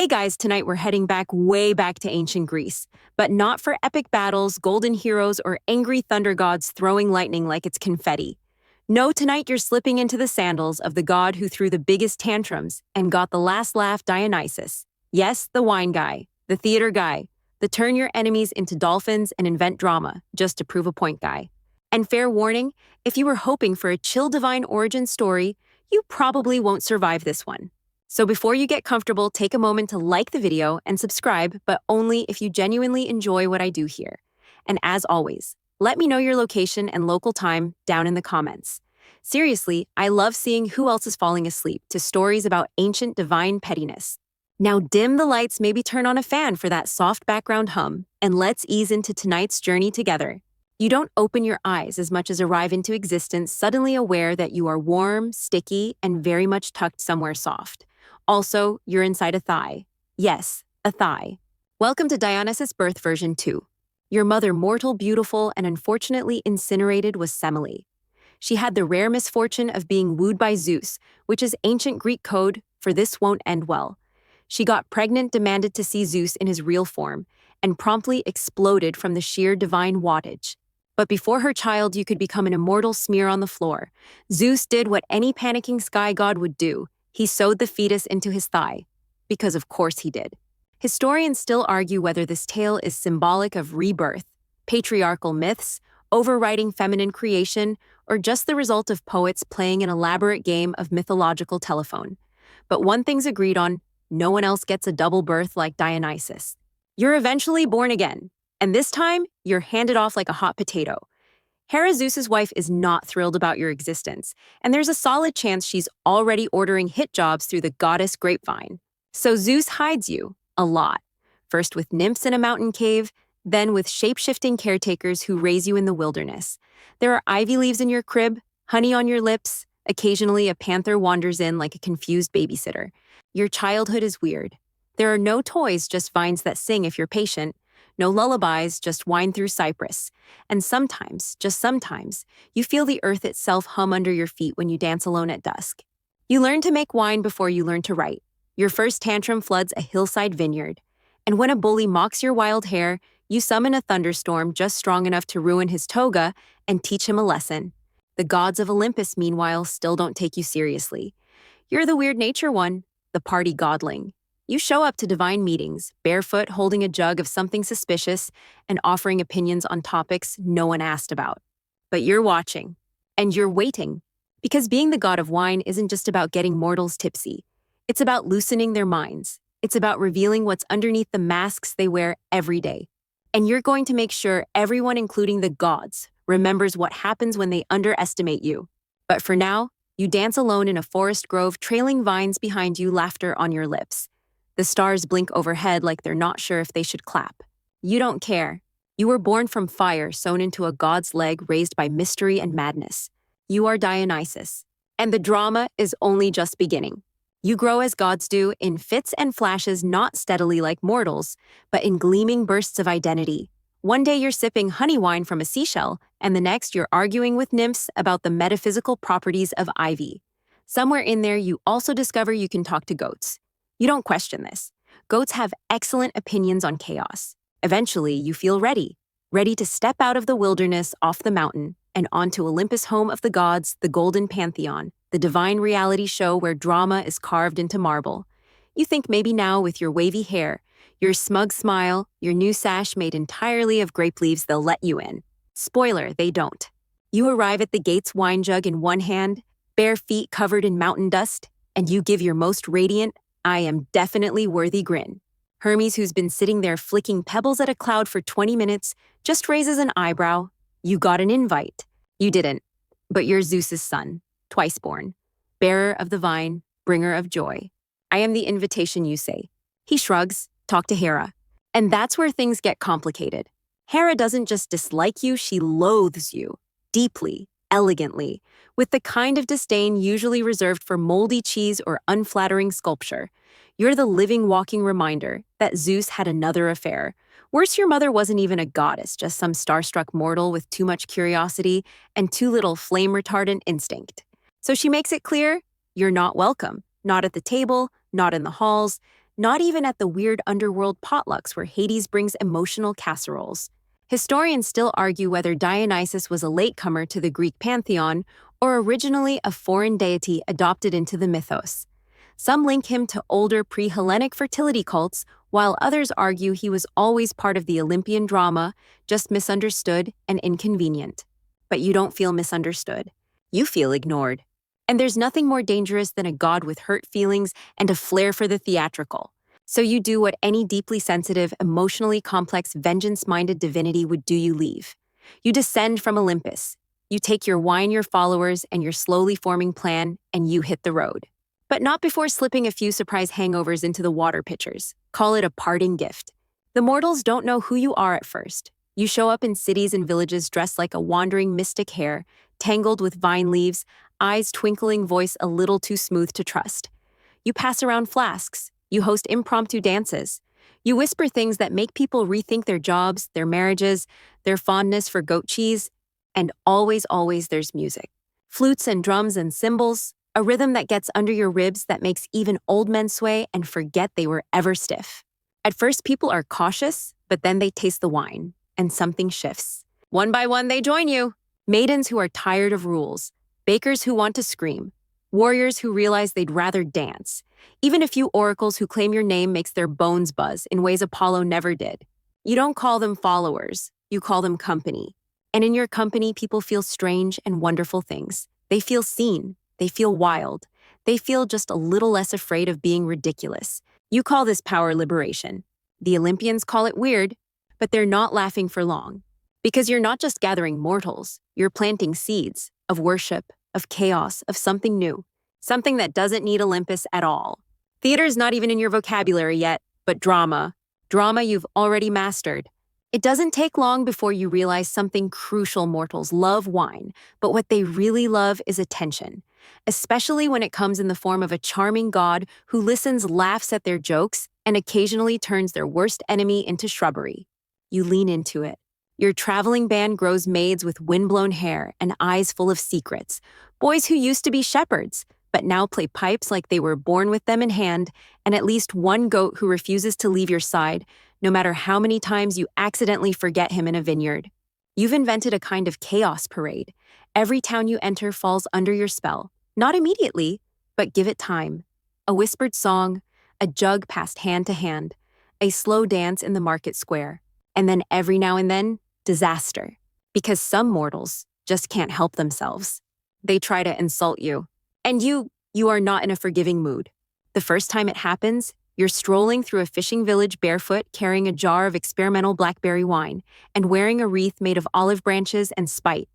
Hey guys, tonight we're heading way back to ancient Greece, but not for epic battles, golden heroes, or angry thunder gods throwing lightning like it's confetti. No, tonight you're slipping into the sandals of the god who threw the biggest tantrums and got the last laugh, Dionysus. Yes, the wine guy, the theater guy, the turn your enemies into dolphins and invent drama just to prove a point guy. And fair warning, if you were hoping for a chill divine origin story, you probably won't survive this one. So before you get comfortable, take a moment to like the video and subscribe, but only if you genuinely enjoy what I do here. And as always, let me know your location and local time down in the comments. Seriously, I love seeing who else is falling asleep to stories about ancient divine pettiness. Now dim the lights, maybe turn on a fan for that soft background hum, and let's ease into tonight's journey together. You don't open your eyes as much as arrive into existence suddenly aware that you are warm, sticky, and very much tucked somewhere soft. Also, you're inside a thigh. Yes, a thigh. Welcome to Dionysus' birth version 2. Your mother, mortal, beautiful, and unfortunately incinerated, was Semele. She had the rare misfortune of being wooed by Zeus, which is ancient Greek code for this won't end well. She got pregnant, demanded to see Zeus in his real form, and promptly exploded from the sheer divine wattage. But before her child you could become an immortal smear on the floor, Zeus did what any panicking sky god would do. He sewed the fetus into his thigh, because of course he did. Historians still argue whether this tale is symbolic of rebirth, patriarchal myths, overriding feminine creation, or just the result of poets playing an elaborate game of mythological telephone. But one thing's agreed on, no one else gets a double birth like Dionysus. You're eventually born again, and this time, you're handed off like a hot potato. Hera, Zeus's wife, is not thrilled about your existence, and there's a solid chance she's already ordering hit jobs through the goddess grapevine. So Zeus hides you, a lot. First with nymphs in a mountain cave, then with shape-shifting caretakers who raise you in the wilderness. There are ivy leaves in your crib, honey on your lips, occasionally a panther wanders in like a confused babysitter. Your childhood is weird. There are no toys, just vines that sing if you're patient. No lullabies, just whine through cypress. And sometimes, just sometimes, you feel the earth itself hum under your feet when you dance alone at dusk. You learn to make wine before you learn to write. Your first tantrum floods a hillside vineyard. And when a bully mocks your wild hair, you summon a thunderstorm just strong enough to ruin his toga and teach him a lesson. The gods of Olympus, meanwhile, still don't take you seriously. You're the weird nature one, the party godling. You show up to divine meetings, barefoot, holding a jug of something suspicious, and offering opinions on topics no one asked about. But you're watching, and you're waiting, because being the god of wine isn't just about getting mortals tipsy. It's about loosening their minds. It's about revealing what's underneath the masks they wear every day. And you're going to make sure everyone, including the gods, remembers what happens when they underestimate you. But for now, you dance alone in a forest grove, trailing vines behind you, laughter on your lips. The stars blink overhead like they're not sure if they should clap. You don't care. You were born from fire sewn into a god's leg raised by mystery and madness. You are Dionysus. And the drama is only just beginning. You grow as gods do, in fits and flashes, not steadily like mortals, but in gleaming bursts of identity. One day you're sipping honey wine from a seashell, and the next you're arguing with nymphs about the metaphysical properties of ivy. Somewhere in there you also discover you can talk to goats. You don't question this. Goats have excellent opinions on chaos. Eventually, you feel ready to step out of the wilderness, off the mountain, and onto Olympus, home of the gods, the golden pantheon, the divine reality show where drama is carved into marble. You think maybe now, with your wavy hair, your smug smile, your new sash made entirely of grape leaves, they'll let you in. Spoiler, they don't. You arrive at the gate's wine jug in one hand, bare feet covered in mountain dust, and you give your most radiant, I am definitely worthy grin. Hermes, who's been sitting there flicking pebbles at a cloud for 20 minutes, just raises an eyebrow. You got an invite. You didn't, but you're Zeus's son, twice born, bearer of the vine, bringer of joy. I am the invitation, you say. He shrugs, talk to Hera. And that's where things get complicated. Hera doesn't just dislike you, she loathes you, deeply, elegantly, with the kind of disdain usually reserved for moldy cheese or unflattering sculpture. You're the living, walking reminder that Zeus had another affair. Worse, your mother wasn't even a goddess, just some starstruck mortal with too much curiosity and too little flame-retardant instinct. So she makes it clear, you're not welcome, not at the table, not in the halls, not even at the weird underworld potlucks where Hades brings emotional casseroles. Historians still argue whether Dionysus was a latecomer to the Greek pantheon or originally a foreign deity adopted into the mythos. Some link him to older pre-Hellenic fertility cults, while others argue he was always part of the Olympian drama, just misunderstood and inconvenient. But you don't feel misunderstood. You feel ignored. And there's nothing more dangerous than a god with hurt feelings and a flair for the theatrical. So you do what any deeply sensitive, emotionally complex, vengeance-minded divinity would do: you leave. You descend from Olympus. You take your wine, your followers, and your slowly forming plan, and you hit the road. But not before slipping a few surprise hangovers into the water pitchers. Call it a parting gift. The mortals don't know who you are at first. You show up in cities and villages dressed like a wandering mystic hare, tangled with vine leaves, eyes twinkling, voice a little too smooth to trust. You pass around flasks. You host impromptu dances. You whisper things that make people rethink their jobs, their marriages, their fondness for goat cheese. And always there's music. Flutes and drums and cymbals, a rhythm that gets under your ribs that makes even old men sway and forget they were ever stiff. At first, people are cautious, but then they taste the wine, and something shifts. One by one, they join you. Maidens who are tired of rules, bakers who want to scream, warriors who realize they'd rather dance, even a few oracles who claim your name makes their bones buzz in ways Apollo never did. You don't call them followers, you call them company. And in your company, people feel strange and wonderful things. They feel seen. They feel wild. They feel just a little less afraid of being ridiculous. You call this power liberation. The Olympians call it weird, but they're not laughing for long. Because you're not just gathering mortals, you're planting seeds of worship, of chaos, of something new. Something that doesn't need Olympus at all. Theater's not even in your vocabulary yet, but drama. Drama you've already mastered. It doesn't take long before you realize something crucial: mortals love wine, but what they really love is attention. Especially when it comes in the form of a charming god who listens, laughs at their jokes, and occasionally turns their worst enemy into shrubbery. You lean into it. Your traveling band grows maids with windblown hair and eyes full of secrets, boys who used to be shepherds, but now play pipes like they were born with them in hand, and at least one goat who refuses to leave your side, no matter how many times you accidentally forget him in a vineyard. You've invented a kind of chaos parade. Every town you enter falls under your spell. Not immediately, but give it time. A whispered song, a jug passed hand to hand, a slow dance in the market square, and then every now and then, disaster. Because some mortals just can't help themselves. They try to insult you. And you are not in a forgiving mood. The first time it happens, you're strolling through a fishing village barefoot, carrying a jar of experimental blackberry wine, and wearing a wreath made of olive branches and spite.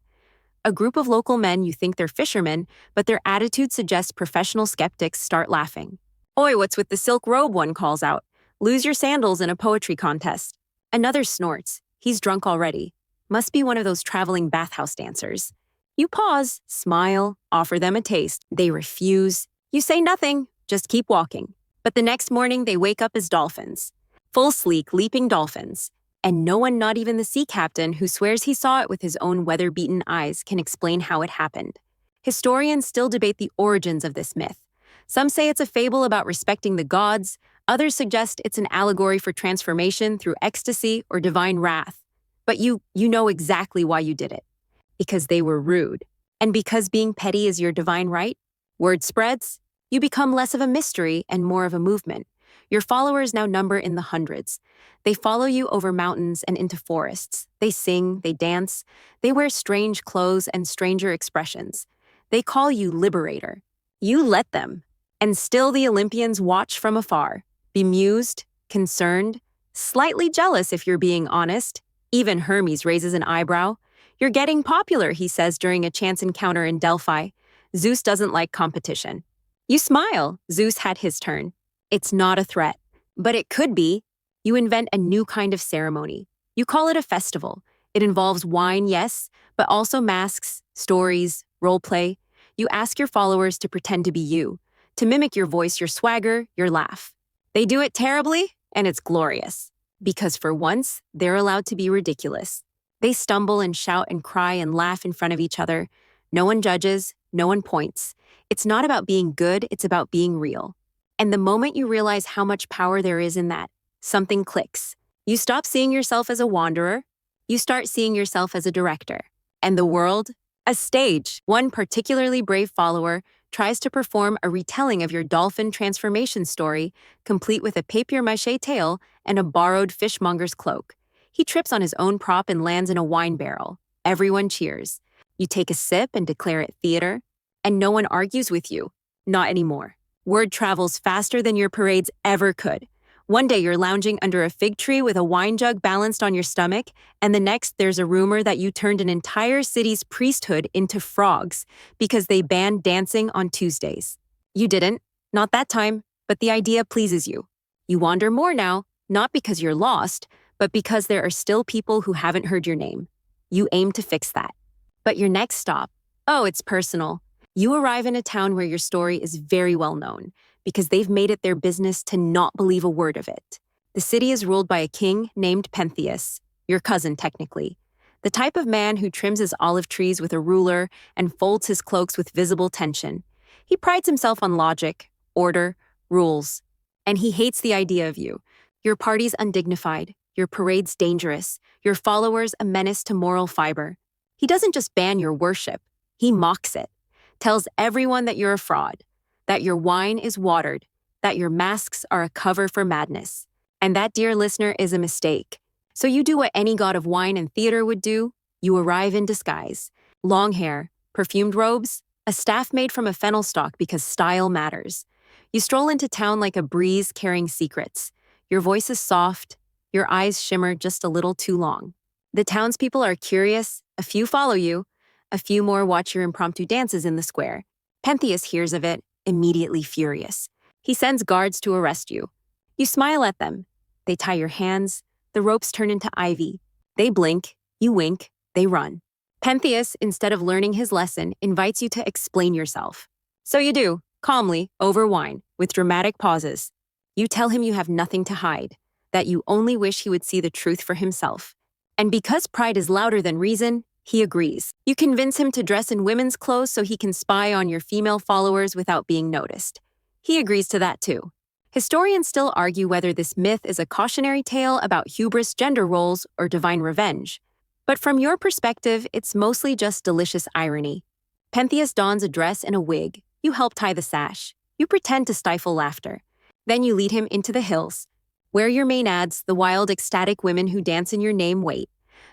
A group of local men, you think they're fishermen, but their attitude suggests professional skeptics, start laughing. "Oi, what's with the silk robe?" one calls out. "Lose your sandals in a poetry contest." Another snorts. He's drunk already. Must be one of those traveling bathhouse dancers. You pause, smile, offer them a taste. They refuse. You say nothing, just keep walking. But the next morning, they wake up as dolphins. Full, sleek, leaping dolphins. And no one, not even the sea captain, who swears he saw it with his own weather-beaten eyes, can explain how it happened. Historians still debate the origins of this myth. Some say it's a fable about respecting the gods. Others suggest it's an allegory for transformation through ecstasy or divine wrath. But you know exactly why you did it. Because they were rude. And because being petty is your divine right, word spreads, you become less of a mystery and more of a movement. Your followers now number in the hundreds. They follow you over mountains and into forests. They sing, they dance, they wear strange clothes and stranger expressions. They call you liberator. You let them. And still the Olympians watch from afar, bemused, concerned, slightly jealous if you're being honest. Even Hermes raises an eyebrow. "You're getting popular," he says during a chance encounter in Delphi. Zeus doesn't like competition. You smile. Zeus had his turn. It's not a threat, but it could be. You invent a new kind of ceremony. You call it a festival. It involves wine, yes, but also masks, stories, role play. You ask your followers to pretend to be you, to mimic your voice, your swagger, your laugh. They do it terribly, and it's glorious. Because for once, they're allowed to be ridiculous. They stumble and shout and cry and laugh in front of each other. No one judges, no one points. It's not about being good, it's about being real. And the moment you realize how much power there is in that, something clicks. You stop seeing yourself as a wanderer. You start seeing yourself as a director. And the world? A stage. One particularly brave follower tries to perform a retelling of your dolphin transformation story, complete with a papier-mâché tail and a borrowed fishmonger's cloak. He trips on his own prop and lands in a wine barrel. Everyone cheers. You take a sip and declare it theater, and no one argues with you. Not anymore. Word travels faster than your parades ever could. One day you're lounging under a fig tree with a wine jug balanced on your stomach, and the next there's a rumor that you turned an entire city's priesthood into frogs because they banned dancing on Tuesdays. You didn't, not that time, but the idea pleases you. You wander more now, not because you're lost, but because there are still people who haven't heard your name. You aim to fix that. But your next stop, oh, it's personal. You arrive in a town where your story is very well known, because they've made it their business to not believe a word of it. The city is ruled by a king named Pentheus, your cousin technically, the type of man who trims his olive trees with a ruler and folds his cloaks with visible tension. He prides himself on logic, order, rules, and he hates the idea of you. Your party's undignified, your parade's dangerous, your followers a menace to moral fiber. He doesn't just ban your worship, he mocks it, tells everyone that you're a fraud, that your wine is watered, that your masks are a cover for madness. And that, dear listener, is a mistake. So you do what any god of wine and theater would do. You arrive in disguise. Long hair, perfumed robes, a staff made from a fennel stalk because style matters. You stroll into town like a breeze carrying secrets. Your voice is soft, your eyes shimmer just a little too long. The townspeople are curious, a few follow you, a few more watch your impromptu dances in the square. Pentheus hears of it, immediately furious. He sends guards to arrest you. You smile at them. They tie your hands. The ropes turn into ivy. They blink. You wink. They run. Pentheus, instead of learning his lesson, invites you to explain yourself. So you do, calmly, over wine, with dramatic pauses. You tell him you have nothing to hide, that you only wish he would see the truth for himself. And because pride is louder than reason, he agrees. You convince him to dress in women's clothes so he can spy on your female followers without being noticed. He agrees to that too. Historians still argue whether this myth is a cautionary tale about hubris gender roles or divine revenge. But from your perspective, it's mostly just delicious irony. Pentheus dons a dress and a wig. You help tie the sash. You pretend to stifle laughter. Then you lead him into the hills, where your maenads, the wild, ecstatic women who dance in your name, wait.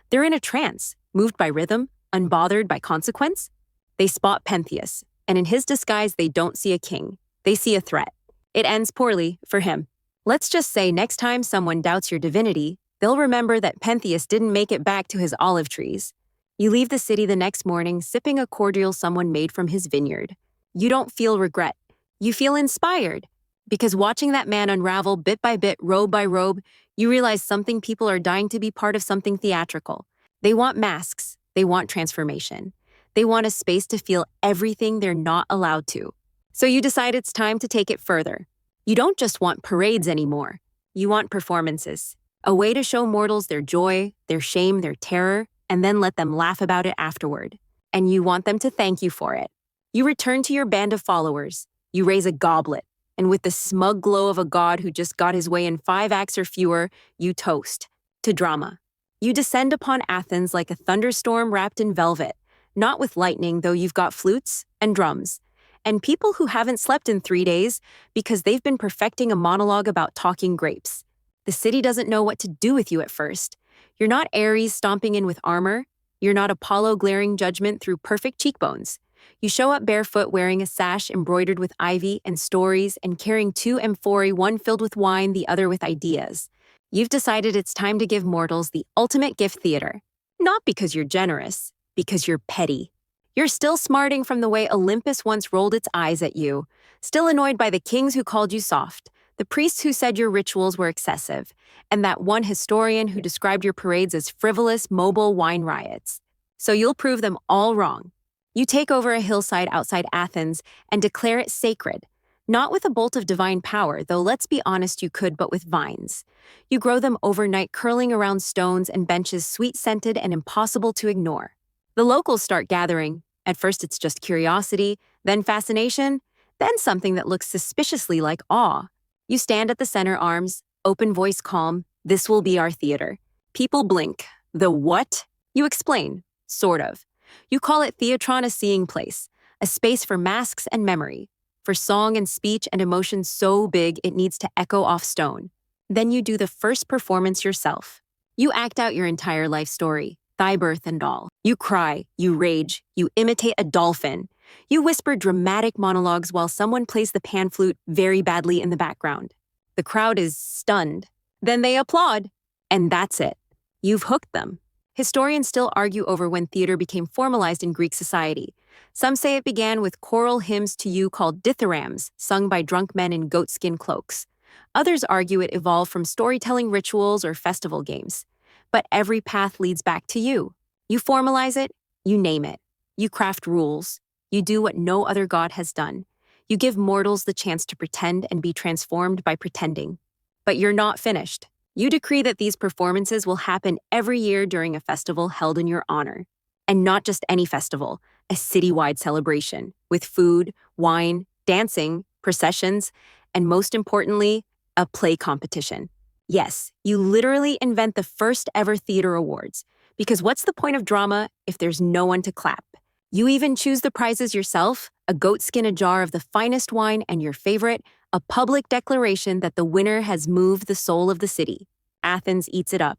They're in a trance, moved by rhythm, unbothered by consequence. They spot Pentheus, and in his disguise they don't see a king. They see a threat. It ends poorly for him. Let's just say next time someone doubts your divinity, they'll remember that Pentheus didn't make it back to his olive trees. You leave the city the next morning sipping a cordial someone made from his vineyard. You don't feel regret. You feel inspired. Because watching that man unravel bit by bit, robe by robe, you realize something people are dying to be part of something theatrical. They want masks. They want transformation. They want a space to feel everything they're not allowed to. So you decide it's time to take it further. You don't just want parades anymore. You want performances. A way to show mortals their joy, their shame, their terror, and then let them laugh about it afterward. And you want them to thank you for it. You return to your band of followers. You raise a goblet. And with the smug glow of a god who just got his way in 5 acts or fewer, you toast to drama. You descend upon Athens like a thunderstorm wrapped in velvet, not with lightning, though you've got flutes and drums, and people who haven't slept in 3 days because they've been perfecting a monologue about talking grapes. The city doesn't know what to do with you at first. You're not Ares stomping in with armor. You're not Apollo glaring judgment through perfect cheekbones. You show up barefoot wearing a sash embroidered with ivy and stories and carrying 2 amphorae, one filled with wine, the other with ideas. You've decided it's time to give mortals the ultimate gift theater. Not because you're generous, because you're petty. You're still smarting from the way Olympus once rolled its eyes at you, still annoyed by the kings who called you soft, the priests who said your rituals were excessive, and that one historian who described your parades as frivolous, mobile wine riots. So you'll prove them all wrong. You take over a hillside outside Athens and declare it sacred, not with a bolt of divine power, though let's be honest you could, but with vines. You grow them overnight, curling around stones and benches, sweet-scented and impossible to ignore. The locals start gathering. At first it's just curiosity, then fascination, Then something that looks suspiciously like awe. You stand at the center arms, open voice calm, this will be our theater. People blink. The what? You explain, sort of. You call it Theatron, a seeing place, a space for masks and memory, for song and speech and emotion so big it needs to echo off stone. Then you do the first performance yourself. You act out your entire life story, thy birth and all. You cry, you rage, you imitate a dolphin. You whisper dramatic monologues while someone plays the pan flute very badly in the background. The crowd is stunned. Then they applaud. And that's it. You've hooked them. Historians still argue over when theater became formalized in Greek society. Some say it began with choral hymns to you called dithyrambs, sung by drunk men in goatskin cloaks. Others argue it evolved from storytelling rituals or festival games. But every path leads back to you. You formalize it, you name it. You craft rules. You do what no other god has done. You give mortals the chance to pretend and be transformed by pretending. But you're not finished. You decree that these performances will happen every year during a festival held in your honor. And not just any festival, a citywide celebration with food, wine, dancing, processions, and most importantly, a play competition. Yes, you literally invent the first ever theater awards, because what's the point of drama if there's no one to clap? You even choose the prizes yourself, a goatskin, a jar of the finest wine, and your favorite, a public declaration that the winner has moved the soul of the city. Athens eats it up.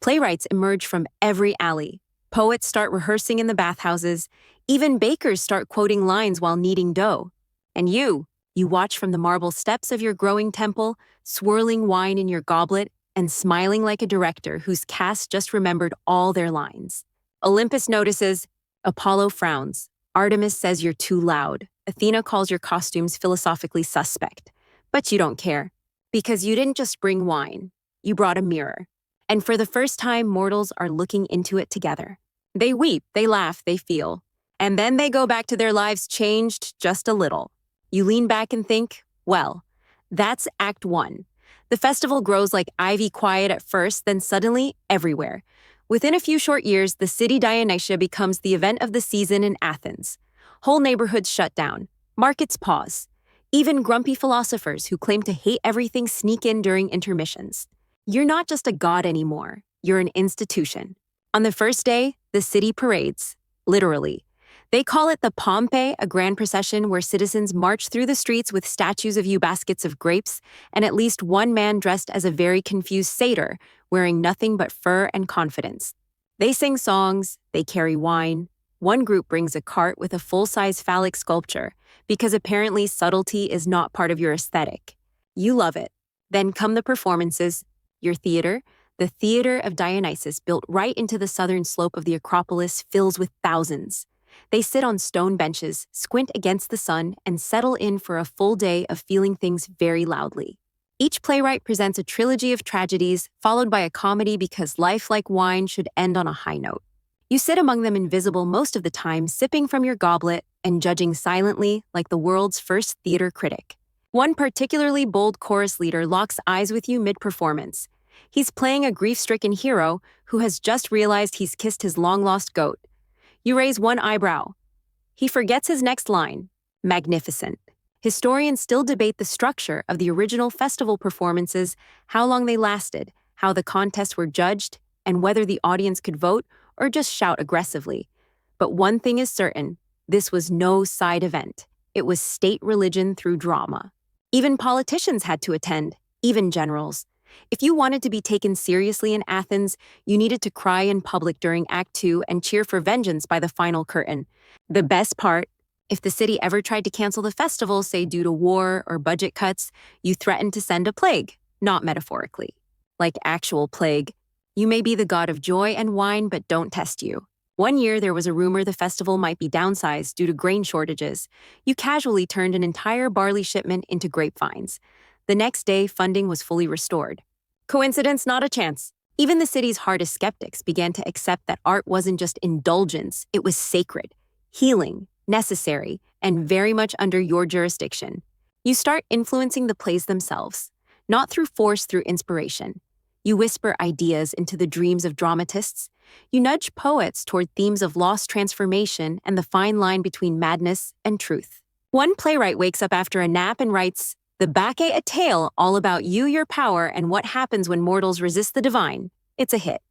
Playwrights emerge from every alley. Poets start rehearsing in the bathhouses. Even bakers start quoting lines while kneading dough. And you watch from the marble steps of your growing temple, swirling wine in your goblet, and smiling like a director whose cast just remembered all their lines. Olympus notices. Apollo frowns. Artemis says you're too loud. Athena calls your costumes philosophically suspect. But you don't care, because you didn't just bring wine. You brought a mirror. And for the first time, mortals are looking into it together. They weep, they laugh, they feel. And then they go back to their lives changed just a little. You lean back and think, well, that's Act 1. The festival grows like ivy, quiet at first, then suddenly everywhere. Within a few short years, the city Dionysus becomes the event of the season in Athens. Whole neighborhoods shut down. Markets pause. Even grumpy philosophers who claim to hate everything sneak in during intermissions. You're not just a god anymore. You're an institution. On the first day, the city parades. Literally. They call it the Pompeii, a grand procession where citizens march through the streets with statues of you, baskets of grapes, and at least one man dressed as a very confused satyr, wearing nothing but fur and confidence. They sing songs, they carry wine. One group brings a cart with a full-size phallic sculpture, because apparently subtlety is not part of your aesthetic. You love it. Then come the performances. Your theater, the Theater of Dionysus, built right into the southern slope of the Acropolis, fills with thousands. They sit on stone benches, squint against the sun, and settle in for a full day of feeling things very loudly. Each playwright presents a trilogy of tragedies, followed by a comedy because life, like wine, should end on a high note. You sit among them invisible most of the time, sipping from your goblet and judging silently like the world's first theater critic. One particularly bold chorus leader locks eyes with you mid-performance. He's playing a grief-stricken hero who has just realized he's kissed his long-lost goat. You raise one eyebrow. He forgets his next line. Magnificent. Historians still debate the structure of the original festival performances, how long they lasted, how the contests were judged, and whether the audience could vote or just shout aggressively. But one thing is certain, this was no side event. It was state religion through drama. Even politicians had to attend, even generals. If you wanted to be taken seriously in Athens, you needed to cry in public during Act 2 and cheer for vengeance by the final curtain. The best part, if the city ever tried to cancel the festival, say due to war or budget cuts, you threatened to send a plague, not metaphorically. Like actual plague. You may be the god of joy and wine, but don't test you. One year, there was a rumor the festival might be downsized due to grain shortages. You casually turned an entire barley shipment into grapevines. The next day, funding was fully restored. Coincidence? Not a chance. Even the city's hardest skeptics began to accept that art wasn't just indulgence, it was sacred, healing, necessary, and very much under your jurisdiction. You start influencing the plays themselves, not through force, through inspiration. You whisper ideas into the dreams of dramatists. You nudge poets toward themes of lost transformation and the fine line between madness and truth. One playwright wakes up after a nap and writes, "The Bacchae, a tale all about you, your power, and what happens when mortals resist the divine." It's a hit.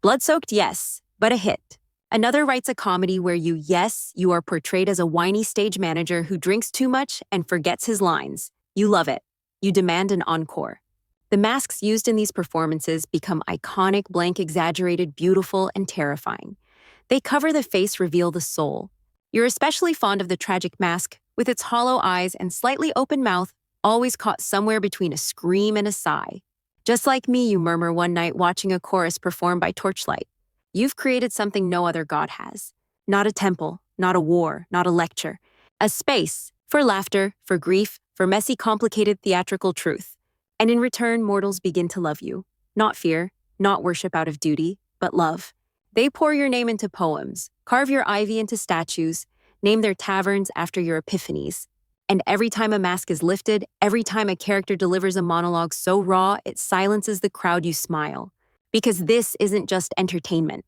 Blood-soaked, yes, but a hit. Another writes a comedy where you are portrayed as a whiny stage manager who drinks too much and forgets his lines. You love it. You demand an encore. The masks used in these performances become iconic, blank, exaggerated, beautiful, and terrifying. They cover the face, reveal the soul. You're especially fond of the tragic mask, with its hollow eyes and slightly open mouth, always caught somewhere between a scream and a sigh. Just like me, you murmur one night watching a chorus performed by torchlight. You've created something no other god has. Not a temple, not a war, not a lecture. A space for laughter, for grief, for messy, complicated theatrical truth. And in return, mortals begin to love you. Not fear, not worship out of duty, but love. They pour your name into poems, carve your ivy into statues, name their taverns after your epiphanies. And every time a mask is lifted, every time a character delivers a monologue so raw it silences the crowd, you smile. Because this isn't just entertainment.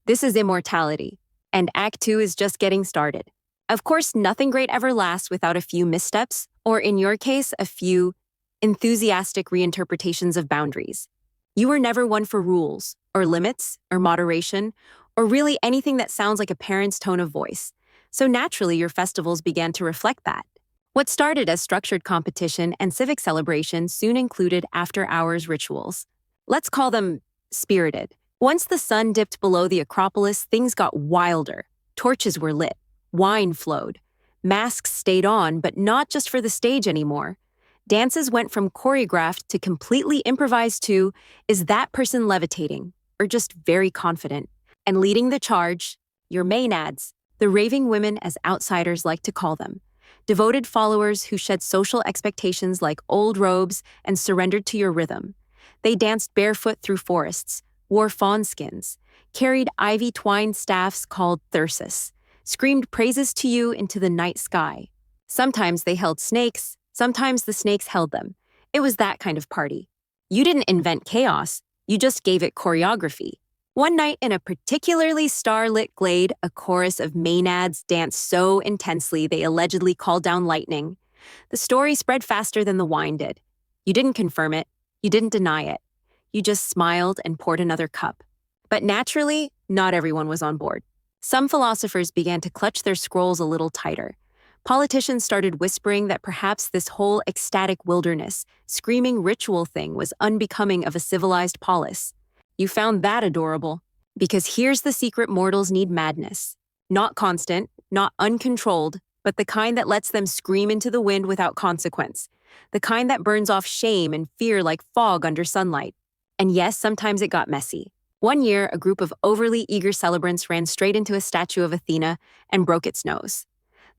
This is immortality. And Act 2 is just getting started. Of course, nothing great ever lasts without a few missteps, or in your case, a few enthusiastic reinterpretations of boundaries. You were never one for rules, or limits, or moderation, or really anything that sounds like a parent's tone of voice. So naturally, your festivals began to reflect that. What started as structured competition and civic celebration soon included after-hours rituals. Let's call them spirited. Once the sun dipped below the Acropolis, things got wilder. Torches were lit. Wine flowed. Masks stayed on, but not just for the stage anymore. Dances went from choreographed to completely improvised to, is that person levitating, or just very confident? And leading the charge, your maenads, the raving women as outsiders like to call them. Devoted followers who shed social expectations like old robes and surrendered to your rhythm. They danced barefoot through forests, wore fawn skins, carried ivy-twined staffs called thyrsus, screamed praises to you into the night sky. Sometimes they held snakes, sometimes the snakes held them. It was that kind of party. You didn't invent chaos, you just gave it choreography. One night in a particularly starlit glade, a chorus of maenads danced so intensely they allegedly called down lightning. The story spread faster than the wine did. You didn't confirm it, you didn't deny it. You just smiled and poured another cup. But naturally, not everyone was on board. Some philosophers began to clutch their scrolls a little tighter. Politicians started whispering that perhaps this whole ecstatic wilderness, screaming ritual thing was unbecoming of a civilized polis. You found that adorable. Because here's the secret: mortals need madness. Not constant, not uncontrolled, but the kind that lets them scream into the wind without consequence. The kind that burns off shame and fear like fog under sunlight. And yes, sometimes it got messy. One year, a group of overly eager celebrants ran straight into a statue of Athena and broke its nose.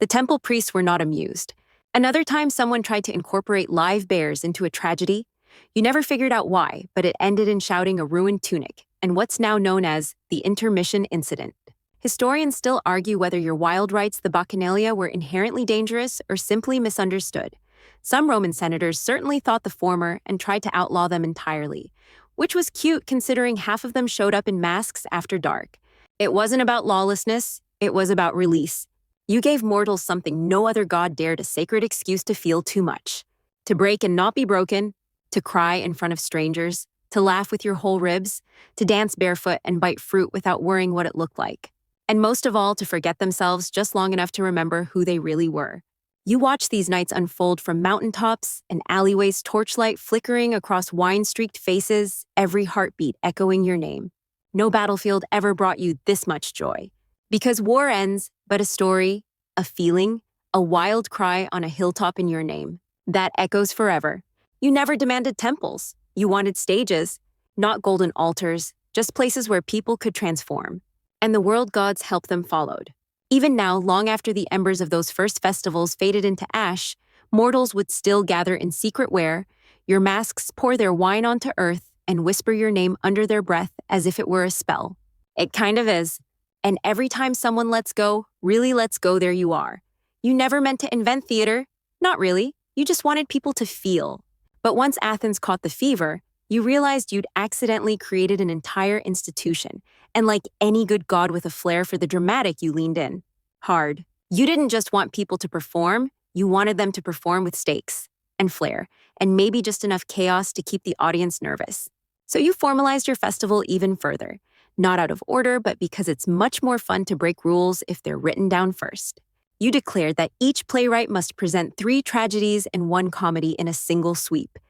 The temple priests were not amused. Another time, someone tried to incorporate live bears into a tragedy. You never figured out why, but it ended in shouting a ruined tunic, and what's now known as the intermission incident. Historians still argue whether your wild rites, the Bacchanalia, were inherently dangerous or simply misunderstood. Some Roman senators certainly thought the former and tried to outlaw them entirely, which was cute considering half of them showed up in masks after dark. It wasn't about lawlessness, it was about release. You gave mortals something no other god dared: a sacred excuse to feel too much, to break and not be broken, to cry in front of strangers, to laugh with your whole ribs, to dance barefoot and bite fruit without worrying what it looked like. And most of all, to forget themselves just long enough to remember who they really were. You watch these nights unfold from mountaintops and alleyways, torchlight flickering across wine-streaked faces, every heartbeat echoing your name. No battlefield ever brought you this much joy. Because war ends, but a story, a feeling, a wild cry on a hilltop in your name. That echoes forever. You never demanded temples. You wanted stages, not golden altars, just places where people could transform. And the world gods helped them followed. Even now, long after the embers of those first festivals faded into ash, mortals would still gather in secret where your masks pour their wine onto earth and whisper your name under their breath as if it were a spell. It kind of is. And every time someone lets go, really lets go, there you are. You never meant to invent theater. Not really. You just wanted people to feel. But once Athens caught the fever, you realized you'd accidentally created an entire institution. And like any good god with a flair for the dramatic, you leaned in hard. You didn't just want people to perform, You wanted them to perform with stakes and flair, and maybe just enough chaos to keep the audience nervous. So you formalized your festival even further, not out of order, but because it's much more fun to break rules if they're written down first. You declared that each playwright must present 3 tragedies and 1 comedy in a single sweep.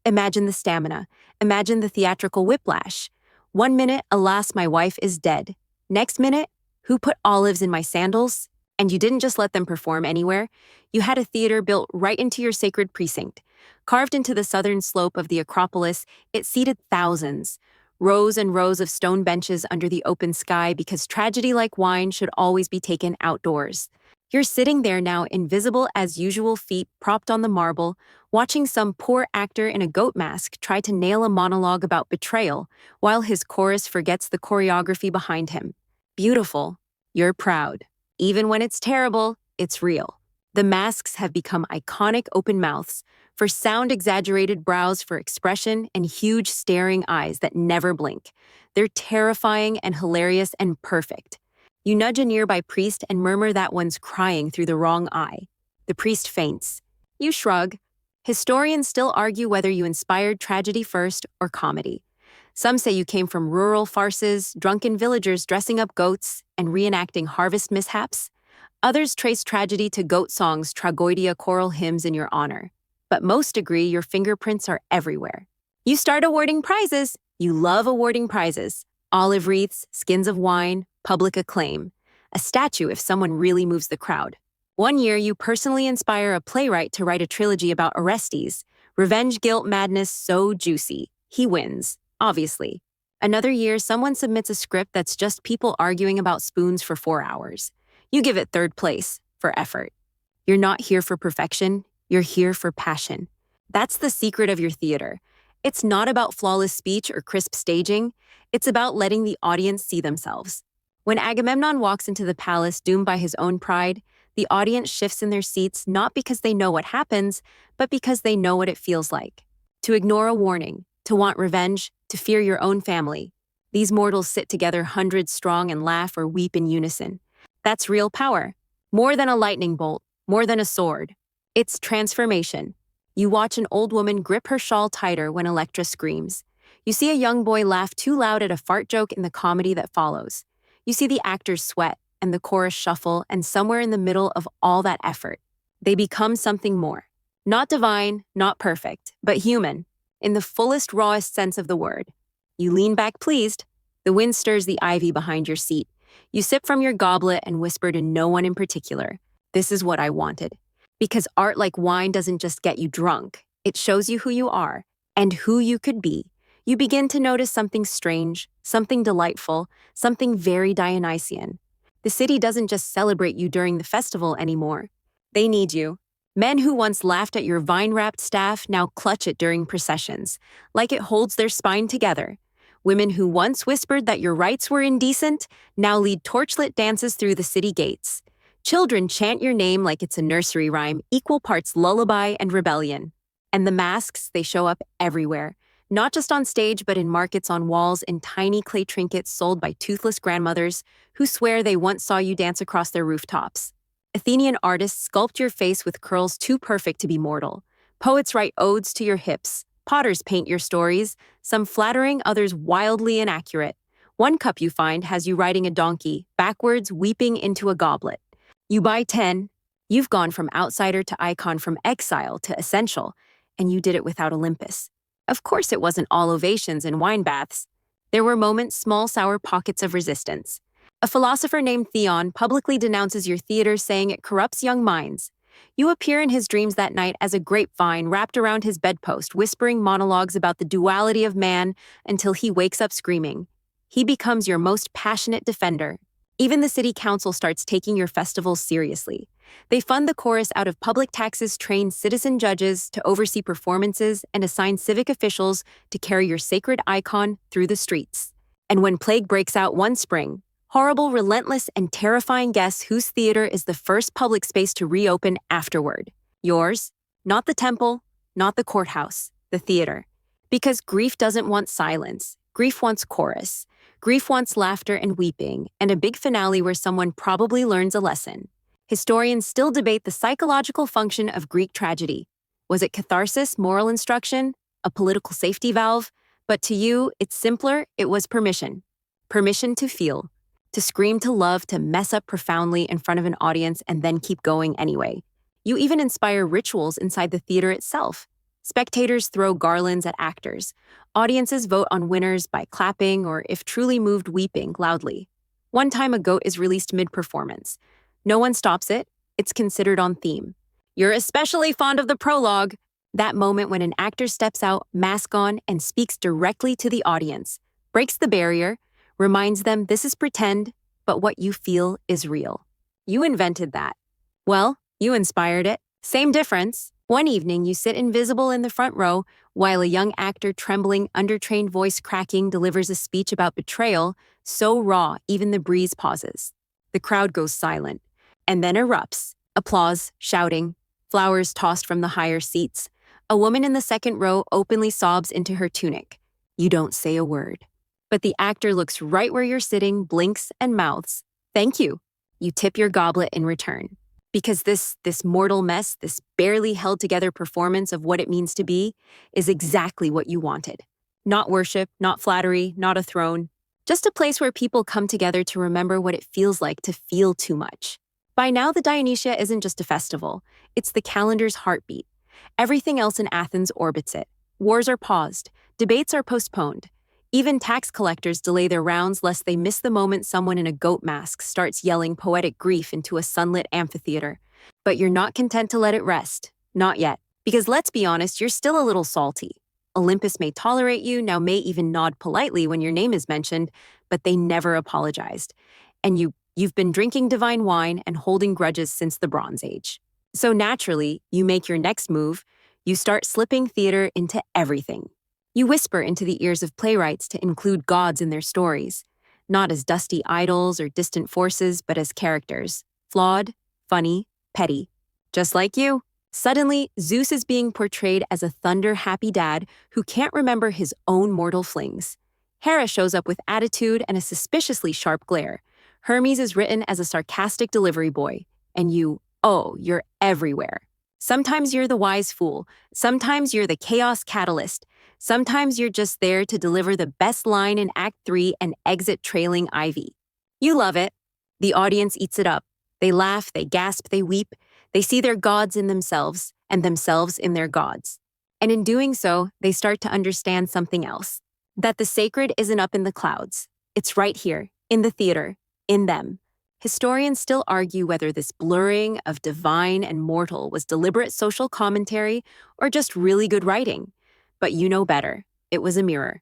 Imagine the stamina. Imagine the theatrical whiplash. 1 minute, alas, my wife is dead. Next minute, who put olives in my sandals? And you didn't just let them perform anywhere. You had a theater built right into your sacred precinct. Carved into the southern slope of the Acropolis, it seated thousands. Rows and rows of stone benches under the open sky because tragedy like wine should always be taken outdoors. You're sitting there now, invisible as usual, feet propped on the marble, watching some poor actor in a goat mask try to nail a monologue about betrayal while his chorus forgets the choreography behind him. Beautiful. You're proud. Even when it's terrible, it's real. The masks have become iconic open mouths, for sound-exaggerated brows for expression and huge staring eyes that never blink. They're terrifying and hilarious and perfect. You nudge a nearby priest and murmur that one's crying through the wrong eye. The priest faints. You shrug. Historians still argue whether you inspired tragedy first or comedy. Some say you came from rural farces, drunken villagers dressing up goats and reenacting harvest mishaps. Others trace tragedy to goat songs, tragoidia choral hymns in your honor. But most agree your fingerprints are everywhere. You start awarding prizes. You love awarding prizes. Olive wreaths, skins of wine, public acclaim. A statue if someone really moves the crowd. One year, you personally inspire a playwright to write a trilogy about Orestes. Revenge, guilt, madness, so juicy. He wins, obviously. Another year, someone submits a script that's just people arguing about spoons for 4 hours. You give it 3rd place for effort. You're not here for perfection. You're here for passion. That's the secret of your theater. It's not about flawless speech or crisp staging. It's about letting the audience see themselves. When Agamemnon walks into the palace doomed by his own pride, the audience shifts in their seats not because they know what happens, but because they know what it feels like. To ignore a warning, to want revenge, to fear your own family. These mortals sit together hundreds strong and laugh or weep in unison. That's real power. More than a lightning bolt, more than a sword. It's transformation. You watch an old woman grip her shawl tighter when Electra screams. You see a young boy laugh too loud at a fart joke in the comedy that follows. You see the actors sweat and the chorus shuffle, and somewhere in the middle of all that effort, they become something more. Not divine, not perfect, but human, in the fullest, rawest sense of the word. You lean back pleased. The wind stirs the ivy behind your seat. You sip from your goblet and whisper to no one in particular, "This is what I wanted." Because art like wine doesn't just get you drunk. It shows you who you are and who you could be. You begin to notice something strange, something delightful, something very Dionysian. The city doesn't just celebrate you during the festival anymore. They need you. Men who once laughed at your vine-wrapped staff now clutch it during processions, like it holds their spine together. Women who once whispered that your rights were indecent now lead torchlit dances through the city gates. Children chant your name like it's a nursery rhyme, equal parts lullaby and rebellion. And the masks, they show up everywhere. Not just on stage, but in markets, on walls, in tiny clay trinkets sold by toothless grandmothers who swear they once saw you dance across their rooftops. Athenian artists sculpt your face with curls too perfect to be mortal. Poets write odes to your hips. Potters paint your stories, some flattering, others wildly inaccurate. One cup you find has you riding a donkey, backwards, weeping into a goblet. You buy 10. You've gone from outsider to icon, from exile to essential, and you did it without Olympus. Of course, it wasn't all ovations and wine baths. There were moments, small, sour pockets of resistance. A philosopher named Theon publicly denounces your theater, saying it corrupts young minds. You appear in his dreams that night as a grapevine wrapped around his bedpost, whispering monologues about the duality of man until he wakes up screaming. He becomes your most passionate defender. Even the city council starts taking your festivals seriously. They fund the chorus out of public taxes, train citizen judges to oversee performances, and assign civic officials to carry your sacred icon through the streets. And when plague breaks out one spring, horrible, relentless, and terrifying, guess whose theater is the first public space to reopen afterward? Yours. Not the temple, not the courthouse, the theater. Because grief doesn't want silence. Grief wants chorus. Grief wants laughter and weeping, and a big finale where someone probably learns a lesson. Historians still debate the psychological function of Greek tragedy. Was it catharsis, moral instruction, a political safety valve? But to you, it's simpler, it was permission. Permission to feel, to scream to love, to mess up profoundly in front of an audience and then keep going anyway. You even inspire rituals inside the theater itself. Spectators throw garlands at actors. Audiences vote on winners by clapping or, if truly moved, weeping loudly. One time a goat is released mid-performance. No one stops it. It's considered on theme. You're especially fond of the prologue, that moment when an actor steps out, mask on, and speaks directly to the audience, breaks the barrier, reminds them this is pretend, but what you feel is real. You invented that. Well, you inspired it. Same difference. One evening, you sit invisible in the front row while a young actor, trembling, undertrained voice cracking, delivers a speech about betrayal, so raw even the breeze pauses. The crowd goes silent, and then erupts. Applause, shouting, flowers tossed from the higher seats. A woman in the second row openly sobs into her tunic. You don't say a word. But the actor looks right where you're sitting, blinks, and mouths, "Thank you." You tip your goblet in return. Because this mortal mess, this barely held together performance of what it means to be, is exactly what you wanted. Not worship, not flattery, not a throne. Just a place where people come together to remember what it feels like to feel too much. By now, the Dionysia isn't just a festival. It's the calendar's heartbeat. Everything else in Athens orbits it. Wars are paused. Debates are postponed. Even tax collectors delay their rounds lest they miss the moment someone in a goat mask starts yelling poetic grief into a sunlit amphitheater. But you're not content to let it rest. Not yet. Because let's be honest, you're still a little salty. Olympus may tolerate you, now may even nod politely when your name is mentioned, but they never apologized. And you've been drinking divine wine and holding grudges since the Bronze Age. So naturally, you make your next move. You start slipping theater into everything. You whisper into the ears of playwrights to include gods in their stories, not as dusty idols or distant forces, but as characters, flawed, funny, petty. Just like you. Suddenly, Zeus is being portrayed as a thunder-happy dad who can't remember his own mortal flings. Hera shows up with attitude and a suspiciously sharp glare. Hermes is written as a sarcastic delivery boy. And you're everywhere. Sometimes you're the wise fool. Sometimes you're the chaos catalyst. Sometimes you're just there to deliver the best line in Act 3 and exit trailing Ivy. You love it. The audience eats it up. They laugh, they gasp, they weep. They see their gods in themselves and themselves in their gods. And in doing so, they start to understand something else. That the sacred isn't up in the clouds. It's right here, in the theater, in them. Historians still argue whether this blurring of divine and mortal was deliberate social commentary or just really good writing. But you know better. It was a mirror.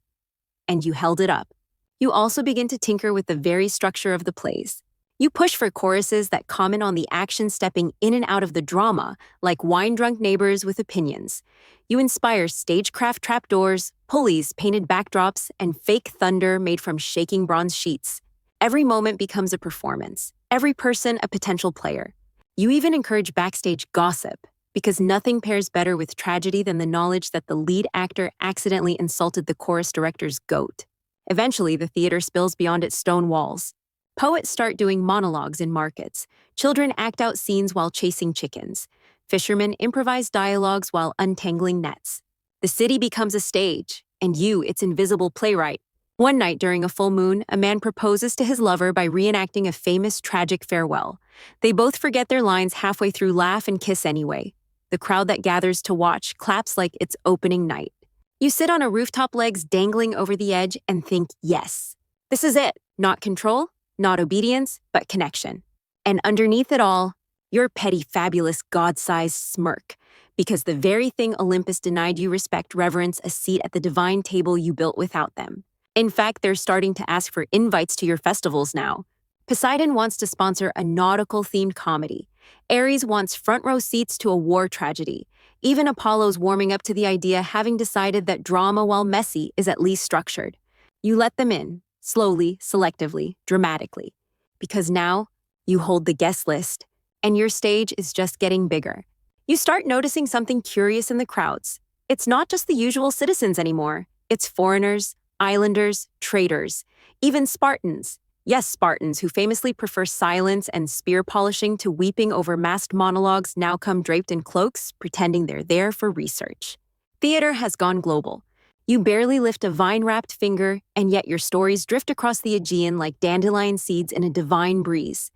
And you held it up. You also begin to tinker with the very structure of the plays. You push for choruses that comment on the action stepping in and out of the drama, like wine-drunk neighbors with opinions. You inspire stagecraft trapdoors, pulleys, painted backdrops, and fake thunder made from shaking bronze sheets. Every moment becomes a performance, every person a potential player. You even encourage backstage gossip, because nothing pairs better with tragedy than the knowledge that the lead actor accidentally insulted the chorus director's goat. Eventually, the theater spills beyond its stone walls. Poets start doing monologues in markets. Children act out scenes while chasing chickens. Fishermen improvise dialogues while untangling nets. The city becomes a stage, and you, its invisible playwright. One night during a full moon, a man proposes to his lover by reenacting a famous tragic farewell. They both forget their lines halfway through, laugh and kiss anyway. The crowd that gathers to watch claps like it's opening night. You sit on a rooftop, legs dangling over the edge, and think, yes, this is it. Not control, not obedience, but connection. And underneath it all, your petty, fabulous, God-sized smirk, because the very thing Olympus denied you respect, reverence, a seat at the divine table you built without them. In fact, they're starting to ask for invites to your festivals now. Poseidon wants to sponsor a nautical-themed comedy. Ares wants front-row seats to a war tragedy. Even Apollo's warming up to the idea, having decided that drama, while messy, is at least structured. You let them in, slowly, selectively, dramatically. Because now, you hold the guest list, and your stage is just getting bigger. You start noticing something curious in the crowds. It's not just the usual citizens anymore. It's foreigners, islanders, traders, even Spartans. Yes, Spartans who famously prefer silence and spear polishing to weeping over masked monologues now come draped in cloaks, pretending they're there for research. Theater has gone global. You barely lift a vine-wrapped finger, and yet your stories drift across the Aegean like dandelion seeds in a divine breeze.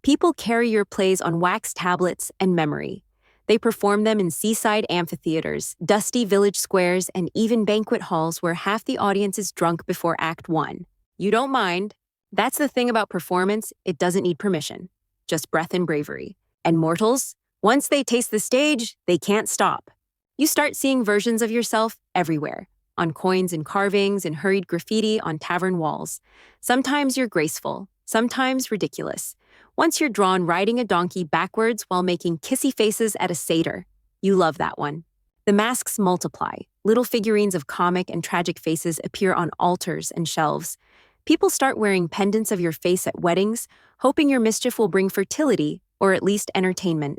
People carry your plays on wax tablets and memory. They perform them in seaside amphitheaters, dusty village squares, and even banquet halls where half the audience is drunk before Act 1. You don't mind. That's the thing about performance, it doesn't need permission. Just breath and bravery. And mortals, once they taste the stage, they can't stop. You start seeing versions of yourself everywhere, on coins and carvings and hurried graffiti on tavern walls. Sometimes you're graceful, sometimes ridiculous. Once you're drawn riding a donkey backwards while making kissy faces at a satyr. You love that one. The masks multiply. Little figurines of comic and tragic faces appear on altars and shelves. People start wearing pendants of your face at weddings, hoping your mischief will bring fertility, or at least entertainment.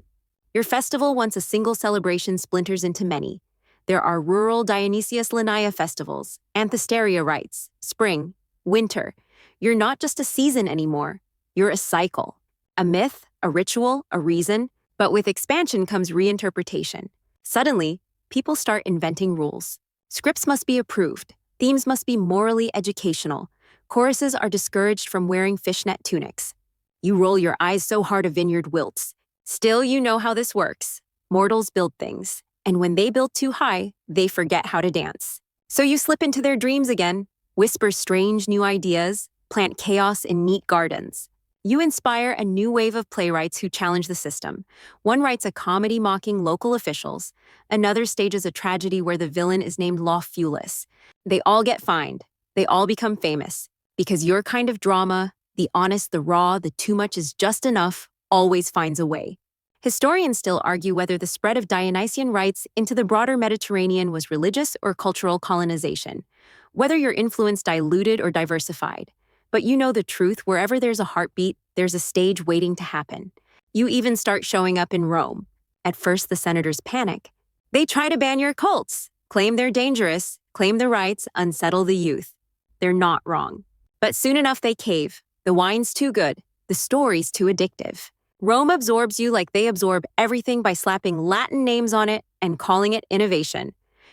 Your festival, once a single celebration, splinters into many. There are rural Dionysus festivals, Anthesteria rites, spring, winter. You're not just a season anymore. You're a cycle. A myth, a ritual, a reason, but with expansion comes reinterpretation. Suddenly, people start inventing rules. Scripts must be approved. Themes must be morally educational. Choruses are discouraged from wearing fishnet tunics. You roll your eyes so hard a vineyard wilts. Still, you know how this works. Mortals build things, and when they build too high, they forget how to dance. So you slip into their dreams again, whisper strange new ideas, plant chaos in neat gardens. You inspire a new wave of playwrights who challenge the system. One writes a comedy mocking local officials. Another stages a tragedy where the villain is named Lawfulus. They all get fined. They all become famous. Because your kind of drama, the honest, the raw, the too much is just enough, always finds a way. Historians still argue whether the spread of Dionysian rites into the broader Mediterranean was religious or cultural colonization, whether your influence diluted or diversified. But you know the truth, wherever there's a heartbeat, there's a stage waiting to happen. You even start showing up in Rome. At first, the senators panic. They try to ban your cults, claim they're dangerous, claim the rites, unsettle the youth. They're not wrong. But soon enough they cave. The wine's too good. The story's too addictive. Rome absorbs you like they absorb everything by slapping Latin names on it and calling it innovation.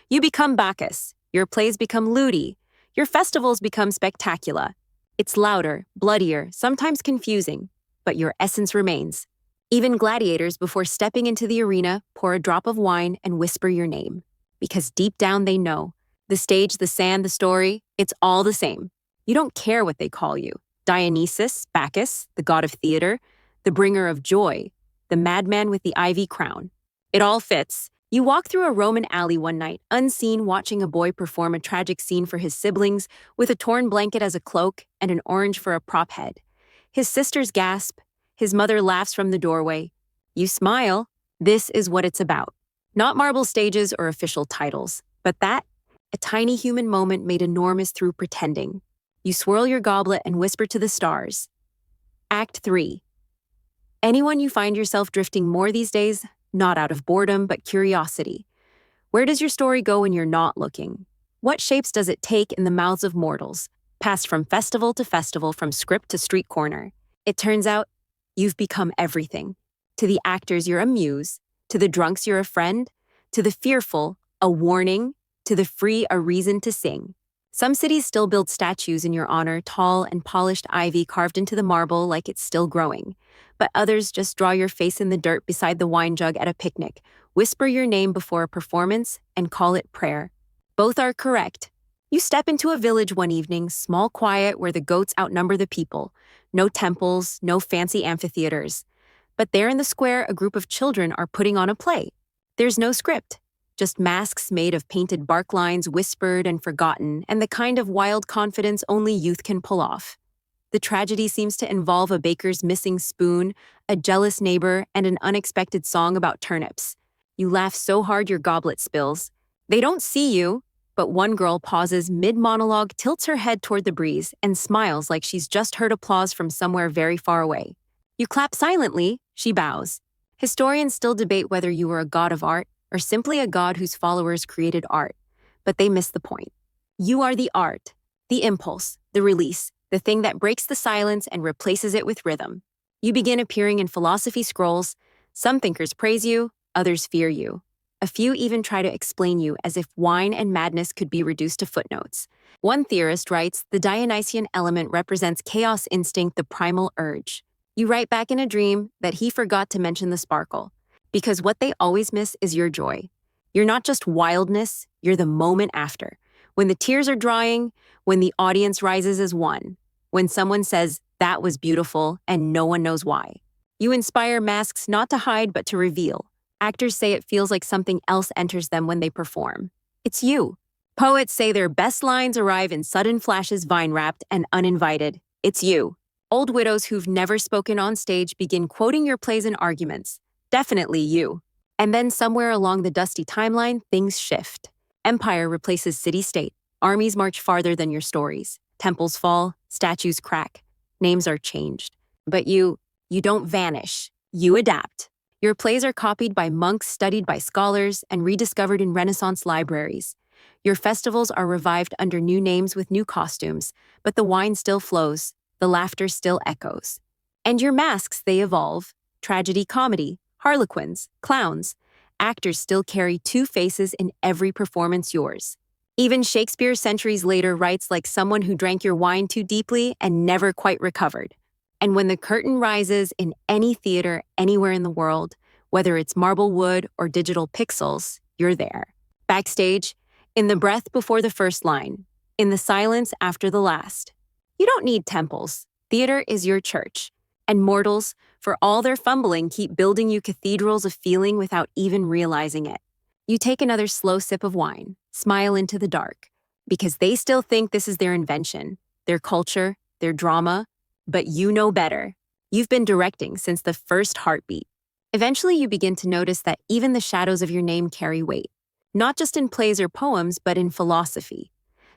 You become Bacchus. Your plays become lewdy. Your festivals become spectacular. It's louder, bloodier, sometimes confusing, but your essence remains. Even gladiators, before stepping into the arena, pour a drop of wine and whisper your name. Because deep down they know. The stage, the sand, the story, it's all the same. You don't care what they call you. Dionysus, Bacchus, the god of theater, the bringer of joy, the madman with the ivy crown. It all fits. You walk through a Roman alley one night, unseen, watching a boy perform a tragic scene for his siblings with a torn blanket as a cloak and an orange for a prop head. His sisters gasp. His mother laughs from the doorway. You smile. This is what it's about. Not marble stages or official titles, but that, a tiny human moment made enormous through pretending. You swirl your goblet and whisper to the stars. Act 3. Anyone you find yourself drifting more these days, not out of boredom, but curiosity. Where does your story go when you're not looking? What shapes does it take in the mouths of mortals, passed from festival to festival, from script to street corner? It turns out, you've become everything. To the actors, you're a muse. To the drunks, you're a friend. To the fearful, a warning. To the free, a reason to sing. Some cities still build statues in your honor, tall and polished ivy carved into the marble like it's still growing. But others just draw your face in the dirt beside the wine jug at a picnic, whisper your name before a performance, and call it prayer. Both are correct. You step into a village one evening, small, quiet, where the goats outnumber the people. No temples, no fancy amphitheaters. But there in the square, a group of children are putting on a play. There's no script. Just masks made of painted bark lines, whispered and forgotten, and the kind of wild confidence only youth can pull off. The tragedy seems to involve a baker's missing spoon, a jealous neighbor, and an unexpected song about turnips. You laugh so hard your goblet spills. They don't see you, but one girl pauses mid-monologue, tilts her head toward the breeze, and smiles like she's just heard applause from somewhere very far away. You clap silently, she bows. Historians still debate whether you were a god of art, or simply a god whose followers created art, but they miss the point. You are the art, the impulse, the release, the thing that breaks the silence and replaces it with rhythm. You begin appearing in philosophy scrolls. Some thinkers praise you, others fear you. A few even try to explain you as if wine and madness could be reduced to footnotes. One theorist writes, the Dionysian element represents chaos instinct, the primal urge. You write back in a dream that he forgot to mention the sparkle, because what they always miss is your joy. You're not just wildness, you're the moment after. When the tears are drying, when the audience rises as one, when someone says, that was beautiful, and no one knows why. You inspire masks not to hide but to reveal. Actors say it feels like something else enters them when they perform. It's you. Poets say their best lines arrive in sudden flashes, vine-wrapped and uninvited. It's you. Old widows who've never spoken on stage begin quoting your plays and arguments. Definitely you. And then somewhere along the dusty timeline, things shift. Empire replaces city-state. Armies march farther than your stories. Temples fall, statues crack. Names are changed. But you don't vanish. You adapt. Your plays are copied by monks, studied by scholars, and rediscovered in Renaissance libraries. Your festivals are revived under new names with new costumes, but the wine still flows, the laughter still echoes. And your masks, they evolve. Tragedy, comedy, harlequins, clowns. Actors still carry two faces in every performance yours. Even Shakespeare centuries later writes like someone who drank your wine too deeply and never quite recovered. And when the curtain rises in any theater anywhere in the world, whether it's marble wood or digital pixels, you're there. Backstage, in the breath before the first line, in the silence after the last. You don't need temples. Theater is your church. And mortals, for all their fumbling, keep building you cathedrals of feeling without even realizing it. You take another slow sip of wine, smile into the dark, because they still think this is their invention, their culture, their drama, but you know better. You've been directing since the first heartbeat. Eventually, you begin to notice that even the shadows of your name carry weight, not just in plays or poems, but in philosophy.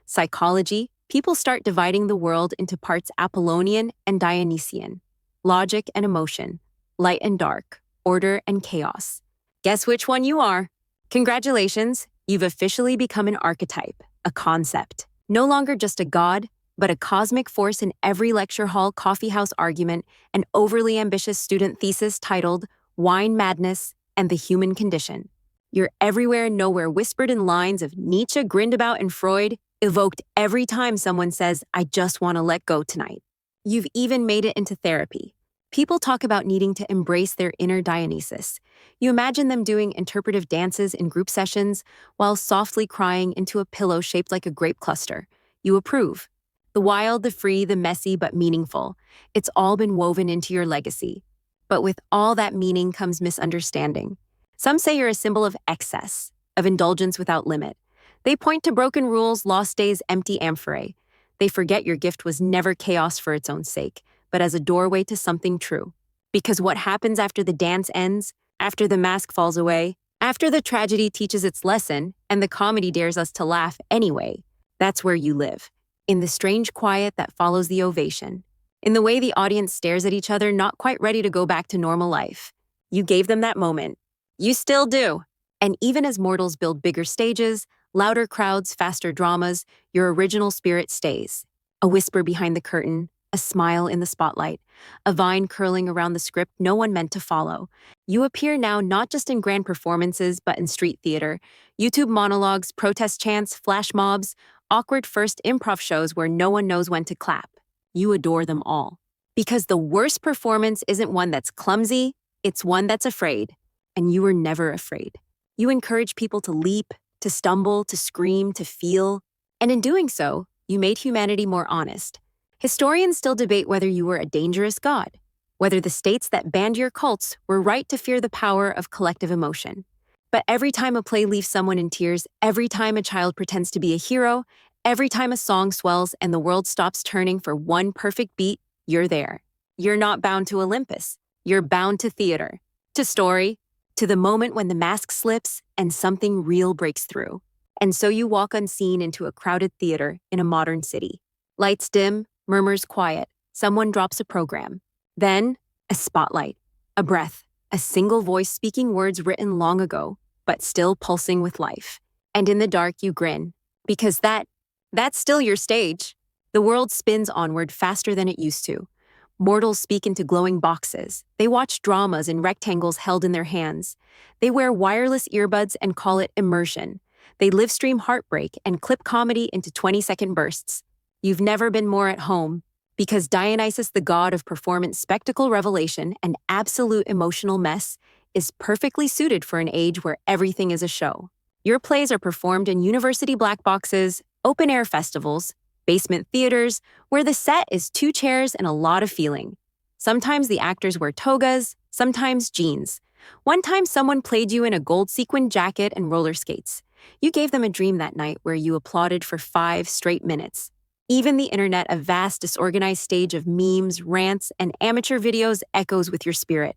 Psychology, people start dividing the world into parts Apollonian and Dionysian, logic and emotion, light and dark, order and chaos. Guess which one you are? Congratulations, you've officially become an archetype, a concept. No longer just a god, but a cosmic force in every lecture hall, coffeehouse argument, and overly ambitious student thesis titled Wine Madness and the Human Condition. You're everywhere and nowhere, whispered in lines of Nietzsche, Grindelwald, and Freud, evoked every time someone says, I just want to let go tonight. You've even made it into therapy. People talk about needing to embrace their inner Dionysus. You imagine them doing interpretive dances in group sessions while softly crying into a pillow shaped like a grape cluster. You approve. The wild, the free, the messy, but meaningful. It's all been woven into your legacy. But with all that meaning comes misunderstanding. Some say you're a symbol of excess, of indulgence without limit. They point to broken rules, lost days, empty amphorae. They forget your gift was never chaos for its own sake, but as a doorway to something true. Because what happens after the dance ends, after the mask falls away, after the tragedy teaches its lesson, and the comedy dares us to laugh anyway, that's where you live. In the strange quiet that follows the ovation. In the way the audience stares at each other, not quite ready to go back to normal life. You gave them that moment. You still do. And even as mortals build bigger stages, louder crowds, faster dramas, your original spirit stays. A whisper behind the curtain, a smile in the spotlight, a vine curling around the script no one meant to follow. You appear now not just in grand performances, but in street theater, YouTube monologues, protest chants, flash mobs, awkward first improv shows where no one knows when to clap. You adore them all. Because the worst performance isn't one that's clumsy, it's one that's afraid. And you were never afraid. You encourage people to leap, to stumble, to scream, to feel. And in doing so, you made humanity more honest. Historians still debate whether you were a dangerous god, whether the states that banned your cults were right to fear the power of collective emotion. But every time a play leaves someone in tears, every time a child pretends to be a hero, every time a song swells and the world stops turning for one perfect beat, you're there. You're not bound to Olympus. You're bound to theater, to story, to the moment when the mask slips and something real breaks through. And so you walk unseen into a crowded theater in a modern city. Lights dim, murmurs quiet, someone drops a program. Then, a spotlight, a breath, a single voice speaking words written long ago, but still pulsing with life. And in the dark, you grin. Because that's still your stage. The world spins onward faster than it used to. Mortals speak into glowing boxes. They watch dramas in rectangles held in their hands. They wear wireless earbuds and call it immersion. They live stream heartbreak and clip comedy into 20-second bursts. You've never been more at home, because Dionysus, the god of performance, spectacle, revelation, and absolute emotional mess, is perfectly suited for an age where everything is a show. Your plays are performed in university black boxes, open-air festivals, basement theaters, where the set is 2 chairs and a lot of feeling. Sometimes the actors wear togas, sometimes jeans. One time someone played you in a gold sequined jacket and roller skates. You gave them a dream that night where you applauded for 5 straight minutes. Even the internet, a vast, disorganized stage of memes, rants, and amateur videos, echoes with your spirit.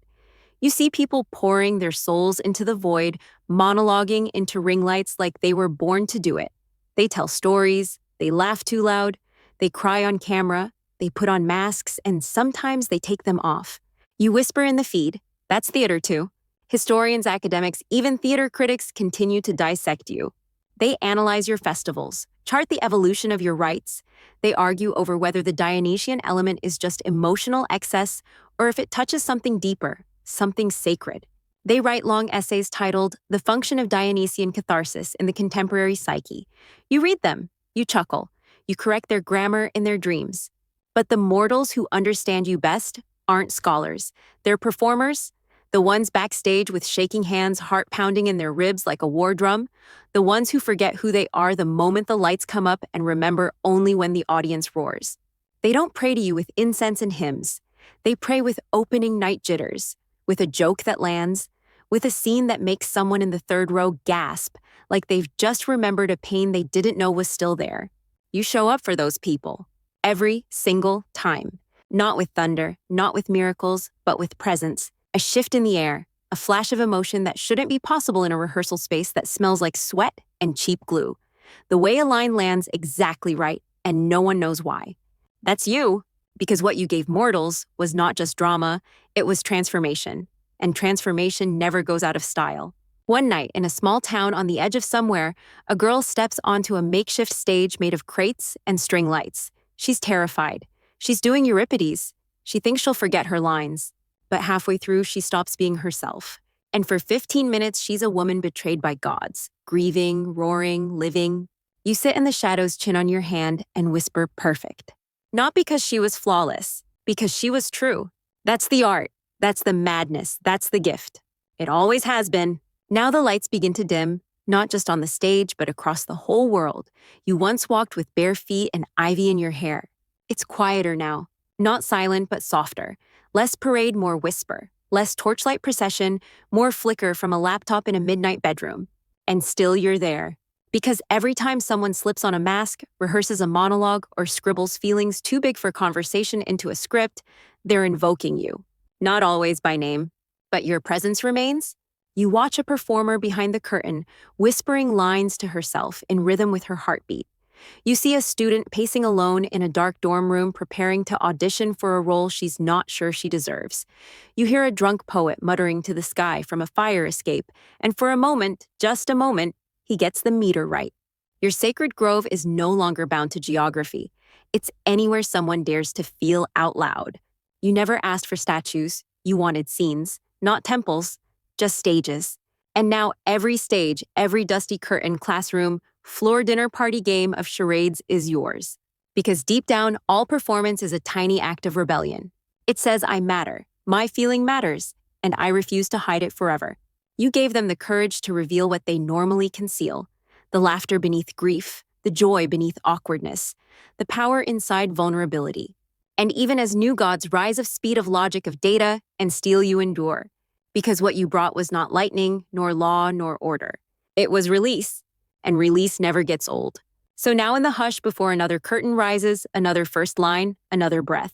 You see people pouring their souls into the void, monologuing into ring lights like they were born to do it. They tell stories, they laugh too loud, they cry on camera, they put on masks, and sometimes they take them off. You whisper in the feed, that's theater too. Historians, academics, even theater critics continue to dissect you. They analyze your festivals, chart the evolution of your rites. They argue over whether the Dionysian element is just emotional excess or if it touches something deeper, something sacred. They write long essays titled The Function of Dionysian Catharsis in the Contemporary Psyche. You read them, you chuckle, you correct their grammar in their dreams. But the mortals who understand you best aren't scholars. They're performers, the ones backstage with shaking hands, heart pounding in their ribs like a war drum, the ones who forget who they are the moment the lights come up and remember only when the audience roars. They don't pray to you with incense and hymns. They pray with opening night jitters, with a joke that lands, with a scene that makes someone in the third row gasp, like they've just remembered a pain they didn't know was still there. You show up for those people, every single time. Not with thunder, not with miracles, but with presence, a shift in the air, a flash of emotion that shouldn't be possible in a rehearsal space that smells like sweat and cheap glue. The way a line lands exactly right, and no one knows why. That's you, because what you gave mortals was not just drama, it was transformation. And transformation never goes out of style. One night, in a small town on the edge of somewhere, a girl steps onto a makeshift stage made of crates and string lights. She's terrified. She's doing Euripides. She thinks she'll forget her lines. But halfway through, she stops being herself. And for 15 minutes, she's a woman betrayed by gods, grieving, roaring, living. You sit in the shadows, chin on your hand, and whisper, perfect. Not because she was flawless, because she was true. That's the art. That's the madness. That's the gift. It always has been. Now the lights begin to dim, not just on the stage, but across the whole world. You once walked with bare feet and ivy in your hair. It's quieter now. Not silent, but softer. Less parade, more whisper. Less torchlight procession, more flicker from a laptop in a midnight bedroom. And still you're there. Because every time someone slips on a mask, rehearses a monologue, or scribbles feelings too big for conversation into a script, they're invoking you. Not always by name, but your presence remains. You watch a performer behind the curtain, whispering lines to herself in rhythm with her heartbeat. You see a student pacing alone in a dark dorm room preparing to audition for a role she's not sure she deserves. You hear a drunk poet muttering to the sky from a fire escape, and for a moment, just a moment, he gets the meter right. Your sacred grove is no longer bound to geography. It's anywhere someone dares to feel out loud. You never asked for statues, you wanted scenes, not temples, just stages. And now every stage, every dusty curtain, classroom, floor dinner party game of charades is yours. Because deep down, all performance is a tiny act of rebellion. It says, I matter, my feeling matters, and I refuse to hide it forever. You gave them the courage to reveal what they normally conceal, the laughter beneath grief, the joy beneath awkwardness, the power inside vulnerability. And even as new gods rise of speed of logic of data and steel you endure, because what you brought was not lightning, nor law, nor order. It was release, and release never gets old. So now in the hush before another curtain rises, another first line, another breath,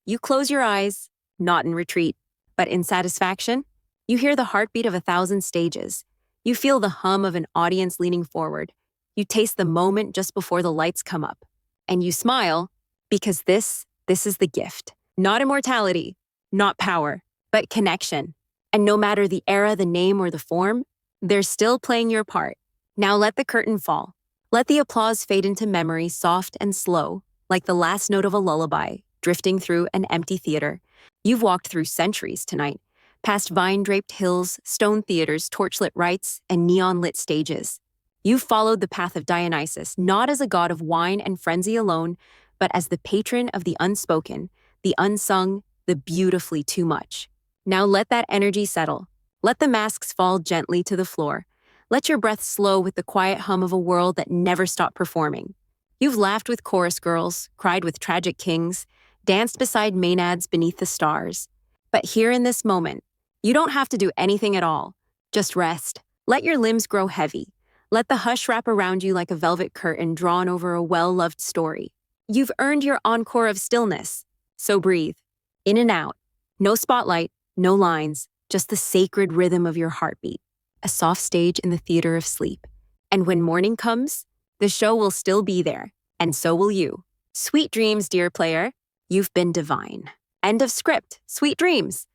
you close your eyes, not in retreat, but in satisfaction. You hear the heartbeat of 1,000 stages. You feel the hum of an audience leaning forward. You taste the moment just before the lights come up. And you smile, because this is the gift. Not immortality, not power, but connection. And no matter the era, the name, or the form, they're still playing your part. Now let the curtain fall. Let the applause fade into memory, soft and slow. like the last note of a lullaby, drifting through an empty theater. You've walked through centuries tonight, past vine-draped hills, stone theaters, torchlit rites, and neon-lit stages. You've followed the path of Dionysus, not as a god of wine and frenzy alone, but as the patron of the unspoken, the unsung, the beautifully too much. Now let that energy settle. Let the masks fall gently to the floor. Let your breath slow with the quiet hum of a world that never stopped performing. You've laughed with chorus girls, cried with tragic kings, danced beside maenads beneath the stars. But here in this moment, you don't have to do anything at all. Just rest. Let your limbs grow heavy. Let the hush wrap around you like a velvet curtain drawn over a well-loved story. You've earned your encore of stillness. So breathe. In and out. No spotlight, no lines, just the sacred rhythm of your heartbeat. A soft stage in the theater of sleep. And when morning comes, the show will still be there, and so will you. Sweet dreams, dear player. You've been divine. End of script. Sweet dreams.